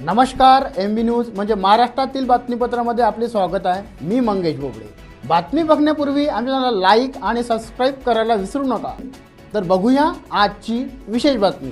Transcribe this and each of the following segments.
नमस्कार, MB news म्हणजे महाराष्ट्रातील बातमीपत्रामध्ये आपले स्वागत आहे। मी मंगेश बोबडे। बातमी बघण्यापूर्वी आमच्या चॅनलला लाईक आणि सबस्क्राईब करायला विसरू नका। तर बघूया आजची विशेष बातमी।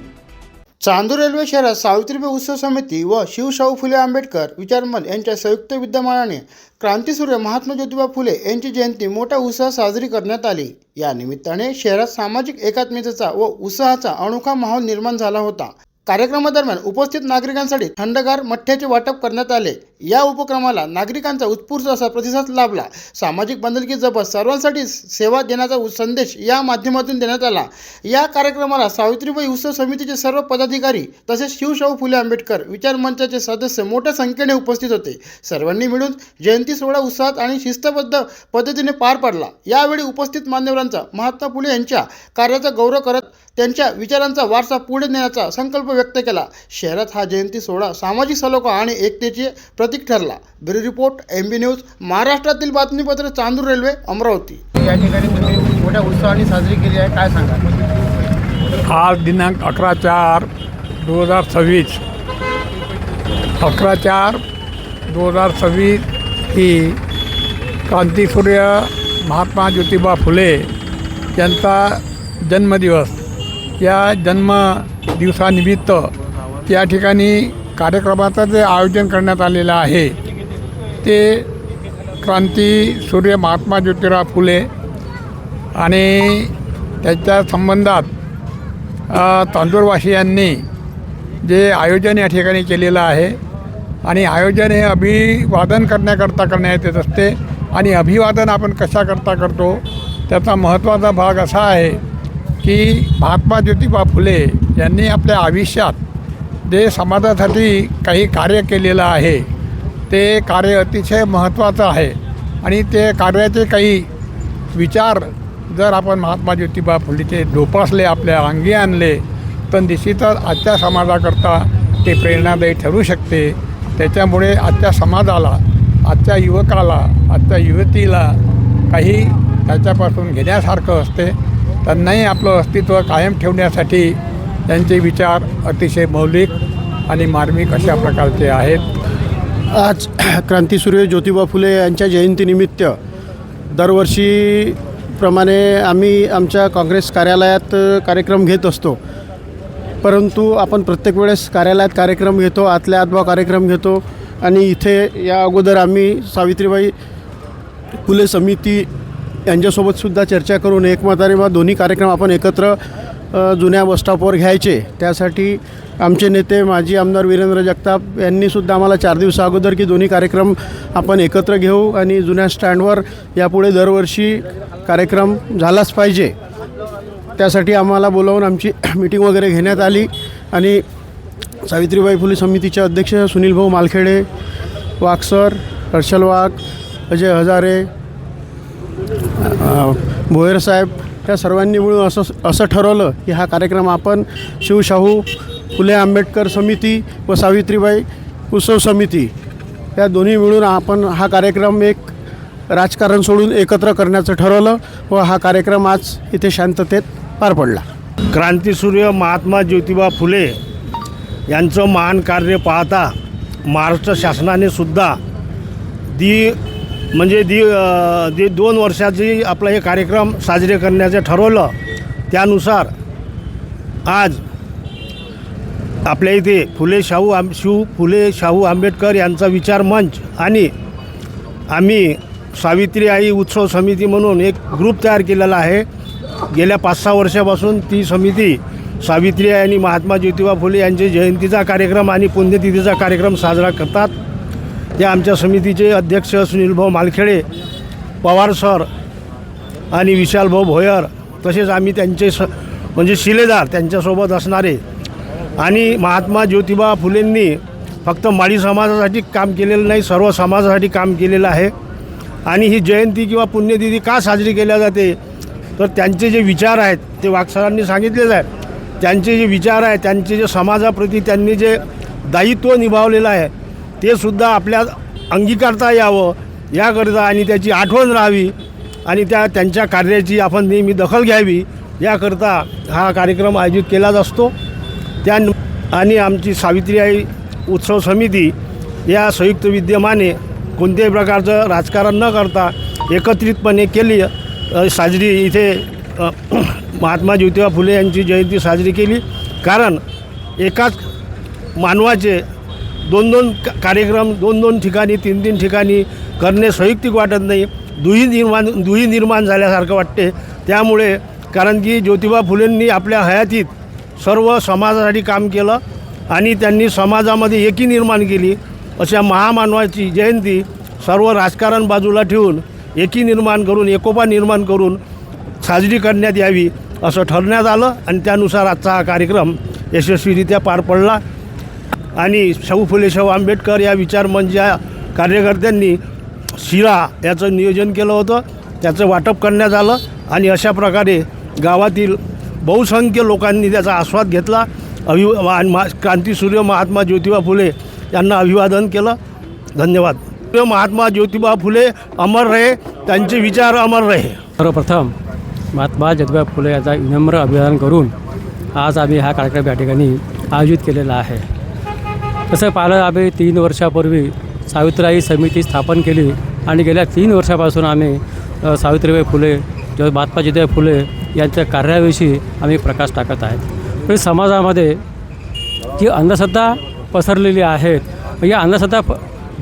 चांदूर रेल्वे शहरात सावित्रीबाई उत्सव समिती व शिवशाहू फुले आंबेडकर विचारमंच यांच्या संयुक्त विद्यमानाने क्रांतीसूर्य महात्मा ज्योतिबा फुले यांची जयंती मोठ्या उत्साहात साजरी करण्यात आली। या निमित्ताने शहरात सामाजिक एकात्मतेचा व उत्साहाचा अनोखा माहोल निर्माण झाला होता। कार्यक्रमादरम्यान उपस्थित नागरिकांसाठी थंडगार मठ्ठ्याचे वाटप करण्यात आले। या उपक्रमाला नागरिकांचा उत्स्फूर्त असा प्रतिसाद लाभला। सामाजिक बांधिलकी जपत सर्वांसाठी सेवा देण्याचा संदेश या माध्यमातून देण्यात आला। या कार्यक्रमाला सावित्रीबाई उत्सव समितीचे सर्व पदाधिकारी तसेच शिवशाहू फुले आंबेडकर विचार मंचाचे सदस्य मोठ्या संख्येने उपस्थित होते। सर्वांनी मिळून जयंती सोहळा उत्साहात आणि शिस्तबद्ध पद्धतीने पार पडला। यावेळी उपस्थित मान्यवरांचा महात्मा फुले यांच्या कार्याचा गौरव करत त्यांच्या विचारांचा वारसा पुढे नेण्याचा संकल्प व्यक्त केला। शहरात हा जयंती सोहळा सामाजिक सलोखा आणि एकतेचे प्रतीक ठरला। ब्युरो रिपोर्ट, MB न्यूज, महाराष्ट्रातील बातमीपत्र, चांदूर रेल्वे, अमरावती। या ठिकाणी तुम्ही मोठ्या उत्साहाने साजरी केली आहे, काय सांगा? आज दिनांक 11/4/2026 11/4/2026 ही क्रांतीसूर्य महात्मा ज्योतिबा फुले यांचा जन्मदिवस। या जन्मदिवसानिमित्त या ठिकाणी कार्यक्रमाचं जे आयोजन करण्यात आलेलं आहे ते क्रांतीसूर्य महात्मा ज्योतिबा फुले आणि त्याच्या संबंधात तांदूरवासियांनी जे आयोजन या ठिकाणी केलेलं आहे आणि आयोजन हे अभिवादन करण्यात येत असते। आणि अभिवादन आपण कशाकरता करतो त्याचा महत्त्वाचा भाग असा आहे की महात्मा ज्योतिबा फुले यांनी आपल्या आयुष्यात जे समाजासाठी काही कार्य केलेलं आहे ते कार्य अतिशय महत्त्वाचं आहे आणि ते कार्याचे काही विचार जर आपण महात्मा ज्योतिबा फुलेचे जोपासले, आपल्या अंगी आणले तर निश्चितच आजच्या समाजाकरता ते प्रेरणादायी ठरू शकते। त्याच्यामुळे आजच्या समाजाला, आजच्या युवकाला, आजच्या युवतीला काही त्याच्यापासून घेण्यासारखं असते। त्यांनाही आपलं अस्तित्व कायम ठेवण्यासाठी त्यांचे विचार अतिशय मौलिक आणि मार्मिक अशा प्रकारचे आहेत। आज क्रांतीसूर्य ज्योतिबा फुले यांच्या जयंतीनिमित्त दरवर्षीप्रमाणे आम्ही आमच्या काँग्रेस कार्यालयात कार्यक्रम घेत असतो, परंतु आपण प्रत्येक वेळेस कार्यालयात कार्यक्रम घेतो, आतल्या आतभाव कार्यक्रम घेतो आणि इथे या अगोदर आम्ही सावित्रीबाई फुले समिती यांच्यासोबतसुद्धा चर्चा करून एकमताने दोन्ही कार्यक्रम आपण एकत्र जुन्या बसस्टॉपवर घ्यायचे। त्यासाठी आमचे नेते माजी आमदार वीरेंद्र जगताप यांनीसुद्धा आम्हाला 4 दिवसा अगोदर की दोन्ही कार्यक्रम आपण एकत्र घेऊ आणि जुन्या स्टँडवर यापुढे दरवर्षी कार्यक्रम झालाच पाहिजे, त्यासाठी आम्हाला बोलावून आमची मीटिंग वगैरे घेण्यात आली। आणि सावित्रीबाई फुले समितीचे अध्यक्ष सुनील भाऊ मालखेडे, वागसर, हर्षल वाघ, अजय हजारे, भोयर साहेब या सर्वांनी मिळून असं ठरवलं की हा कार्यक्रम आपण शिवशाहू फुले आंबेडकर समिती व सावित्रीबाई उत्सव समिती या दोन्ही मिळून आपण हा कार्यक्रम एक राजकारण सोडून एकत्र करण्याचं ठरवलं व हा कार्यक्रम आज इथे शांततेत पार पडला। क्रांतीसूर्य महात्मा ज्योतिबा फुले यांचं महान कार्य पाहता महाराष्ट्र शासनाने सुद्धा दी 2 वर्षाची आपलं हे कार्यक्रम साजरे करण्याचं ठरवलं। त्यानुसार आज आपल्या इथे फुले शाहू आंबेडकर यांचा विचार मंच आणि आम्ही सावित्री आई उत्सव समिती म्हणून एक ग्रुप तयार केलेला आहे। गेल्या 5-6 वर्षापासून ती समिती सावित्री आई आणि महात्मा ज्योतिबा फुले यांचे जयंतीचा कार्यक्रम आणि पुण्यतिथीचा कार्यक्रम साजरा करतात। ते आमच्या समितीचे अध्यक्ष सुनीलभाऊ मालखेडे, पवार सर आणि विशालभाऊ भोयर, तसेच आम्ही त्यांचे म्हणजे शिलेदार त्यांच्यासोबत असणारे। आणि महात्मा ज्योतिबा फुलेंनी फक्त माळी समाजासाठी काम केलेलं नाही, सर्व समाजासाठी काम केलेलं आहे। आणि ही जयंती किंवा पुण्यतिथी का साजरी केल्या जाते तर त्यांचे जे विचार आहेत ते वागसरांनी सांगितलेले आहेत। त्यांचे जे विचार आहेत, त्यांचे जे समाजाप्रती त्यांनी जे दायित्व निभावलेलं आहे ते सुद्धा आपल्या अंगीकारता यावं याकरिता आणि त्याची आठवण राहावी आणि त्यांच्या कार्याची आपण नेहमी दखल घ्यावी याकरिता हा कार्यक्रम आयोजित केला असतो। आणि आमची सावित्री आई उत्सव समिती या संयुक्त विद्यमाने कोणत्याही प्रकारचं राजकारण न करता एकत्रितपणे केली साजरी इथे महात्मा ज्योतिबा फुले यांची जयंती साजरी केली. कारण एकाच मानवाचे दोन कार्यक्रम दोन ठिकाणी तीन ठिकाणी करणे संयुक्तिक वाटत नाही. दुही निर्माण झाल्यासारखं वाटते. त्यामुळे कारण की ज्योतिबा फुलेंनी आपल्या हयातीत सर्व समाजासाठी काम केलं आणि त्यांनी समाजामध्ये एकी निर्माण केली. अशा महामानवाची जयंती सर्व राजकारण बाजूला ठेवून एकी निर्माण करून एकोपा निर्माण करून साजरी करण्यात यावी असं ठरण्यात आलं आणि त्यानुसार आजचा हा कार्यक्रम यशस्वीरित्या पार पडला. आणि शाहू फुले शाहू आंबेडकर या विचारमंचच्या कार्यकर्त्यांनी शिरा याचं नियोजन केलं होतं. त्याचं वाटप करण्यात आलं आणि अशा प्रकारे गावातील बहुसंख्य लोकांनी त्याचा आस्वाद घेतला. क्रांतीसूर्य महात्मा ज्योतिबा फुले यांना अभिवादन केलं. धन्यवाद. महात्मा ज्योतिबा फुले अमर रहे, त्यांचे विचार अमर रहे. सर्वप्रथम महात्मा ज्योतिबा फुले यांचा विनम्र अभिवादन करून आज आम्ही हा कार्यक्रम या ठिकाणी आयोजित केलेला आहे. तसं पाहिलं आम्ही 3 वर्षापूर्वी सावित्रीबाई समिती स्थापन केली आणि गेल्या 3 वर्षापासून आम्ही सावित्रीबाई फुले महात्मा ज्योतिबा फुले यांच्या कार्याविषयी आम्ही प्रकाश टाकत आहेत. तरी समाजामध्ये जी अंधश्रद्धा पसरलेली आहेत या अंधश्रद्धा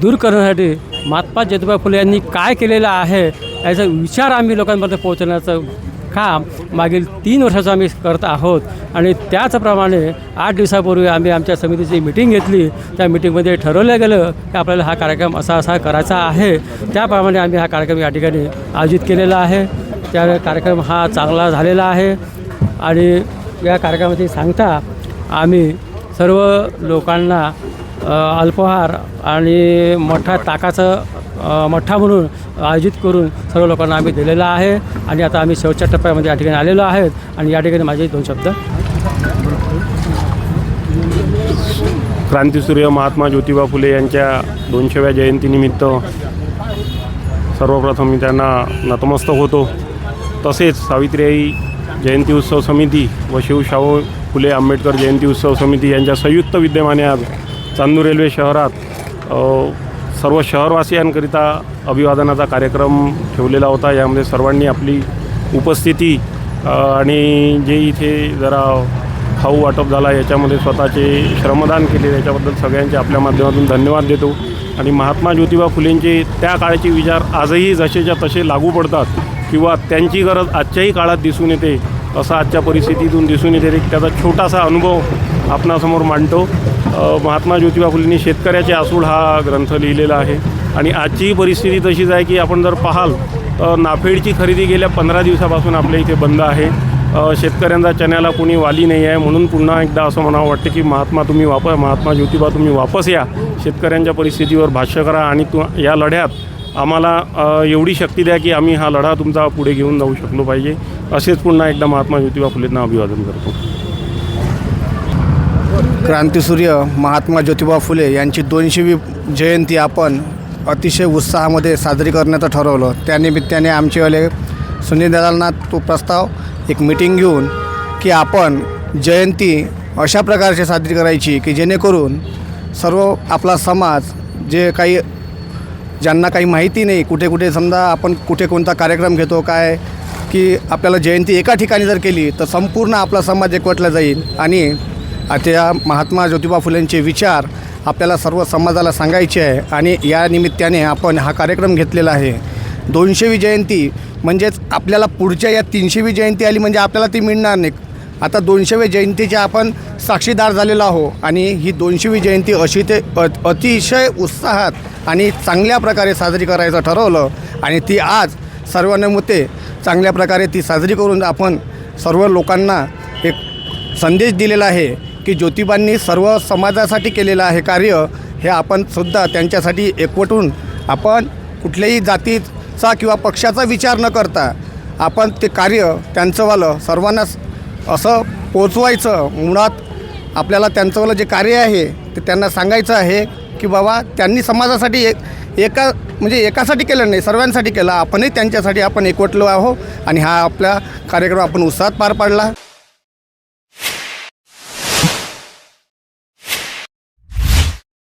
दूर करण्यासाठी महात्मा ज्योतिबा फुले यांनी काय केलेलं आहे याचा विचार आम्ही लोकांपर्यंत पोहोचवण्याचं काम मागील 3 वर्षाचं आम्ही करत आहोत. आणि त्याचप्रमाणे 8 दिवसापूर्वी आम्ही आमच्या समितीची मीटिंग घेतली. त्या मीटिंगमध्ये ठरवलं गेलं की आपल्याला हा कार्यक्रम असा करायचा आहे. त्याप्रमाणे आम्ही हा कार्यक्रम या ठिकाणी आयोजित केलेला आहे. त्या कार्यक्रम हा चांगला झालेला आहे आणि या कार्यक्रमाची सांगता आम्ही सर्व लोकांना अल्पाहार आणि मोठा ताकाचं मठ्ठा म्हणून आयोजित करून सर्व लोकांना आम्ही दिलेला आहे. आणि आता आम्ही शेवटच्या टप्प्यामध्ये या ठिकाणी आलेलो आहेत. आणि या ठिकाणी माझे 2 शब्द. क्रांतीसूर्य महात्मा ज्योतिबा फुले यांच्या 200व्या जयंतीनिमित्त सर्वप्रथम मी त्यांना नतमस्तक होतो. तसेच सावित्रीबाई जयंती उत्सव समिती व शाहू फुले आंबेडकर जयंती उत्सव समिती यांच्या संयुक्त विद्यमाने आज चांदूर रेल्वे शहरात सर्व शहरवासियांकरिता अभिवादनाचा कार्यक्रम ठेवलेला होता. यामध्ये सर्वांनी आपली उपस्थिती आणि जे इथे जरा खाऊ वाटप झाला याच्यामध्ये स्वतःचे श्रमदान केले त्याच्याबद्दल सगळ्यांचे आपल्या माध्यमातून धन्यवाद देतो. आणि महात्मा ज्योतिबा फुलेंचे त्या काळाचे विचार आजही जसेच्या तसे लागू पडतात किंवा त्यांची गरज आजच्याही काळात दिसून येते असं आजच्या परिस्थितीतून दिसून येते. त्याचा छोटासा अनुभव आपणासमोर मांडतो. महात्मा ज्योतिबा फुलेंनी शेतकऱ्याचे आसूड हा ग्रंथ लिहिलेला आहे आणि आजचीही परिस्थिती तशीच आहे की आपण जर पाहाल नाफेडची खरेदी गेल्या 15 दिवसापासून आपल्या इथे बंद आहे. शेतकऱ्यांचा चण्याला कोणी वाली नाही आहे. म्हणून पुन्हा एकदा असं म्हणावं वाटतं की महात्मा ज्योतिबा तुम्ही वापस या, शेतकऱ्यांच्या परिस्थितीवर भाष्य करा आणि या लढ्यात आम्हाला एवढी शक्ती द्या की आम्ही हा लढा तुमचा पुढे घेऊन जाऊ शकलो पाहिजे. असेच पुन्हा एकदा महात्मा ज्योतिबा फुलेंना अभिवादन करतो. क्रांतीसूर्य महात्मा ज्योतिबा फुले यांची 200वी जयंती आपण अतिशय उत्साहामध्ये साजरी करण्याचं ठरवलं. त्यानिमित्ताने आमचेवाले सुनील दादांना तो प्रस्ताव एक मीटिंग घेऊन की आपण जयंती अशा प्रकारची साजरी करायची की जेणेकरून सर्व आपला समाज जे काही ज्यांना काही माहिती नाही कुठे समजा आपण कुठे कोणता कार्यक्रम घेतो काय की आपल्याला जयंती एका ठिकाणी जर केली तर संपूर्ण आपला समाज एकवटला जाईल आणि त्या महात्मा ज्योतिबा फुलेंचे विचार आपल्याला सर्व समाजाला सांगायचे आहे. आणि या निमित्ताने आपण हा कार्यक्रम घेतलेला आहे. 200वी जयंती म्हणजेच आपल्याला पुढच्या या 300वी जयंती आली म्हणजे आपल्याला ती मिळणार नाही. आता 200व्या जयंतीच्या आपण साक्षीदार झालेलो आहो आणि ही 200वी जयंती अशी ते अतिशय उत्साहात आणि चांगल्या प्रकारे साजरी करायचं ठरवलं आणि ती आज सर्वानुमते चांगल्या प्रकारे ती साजरी करून आपण सर्व लोकांना एक संदेश दिलेला आहे की ज्योतिबांनी सर्व समाजासाठी केलेलं आहे कार्य हे आपण सुद्धा त्यांच्यासाठी एकवटून आपण कुठल्याही जातीचा किंवा पक्षाचा विचार न करता आपण ते कार्य त्यांचंवालं सर्वांना असं पोचवायचं. मुळात आपल्याला त्यांचंवालं जे कार्य आहे ते त्यांना सांगायचं आहे की बाबा त्यांनी समाजासाठी एकासाठी केलं नाही सर्वांसाठी केलं. आपणही त्यांच्यासाठी आपण एकवटलो आहो आणि हा आपला कार्यक्रम आपण उत्साहात पार पाडला.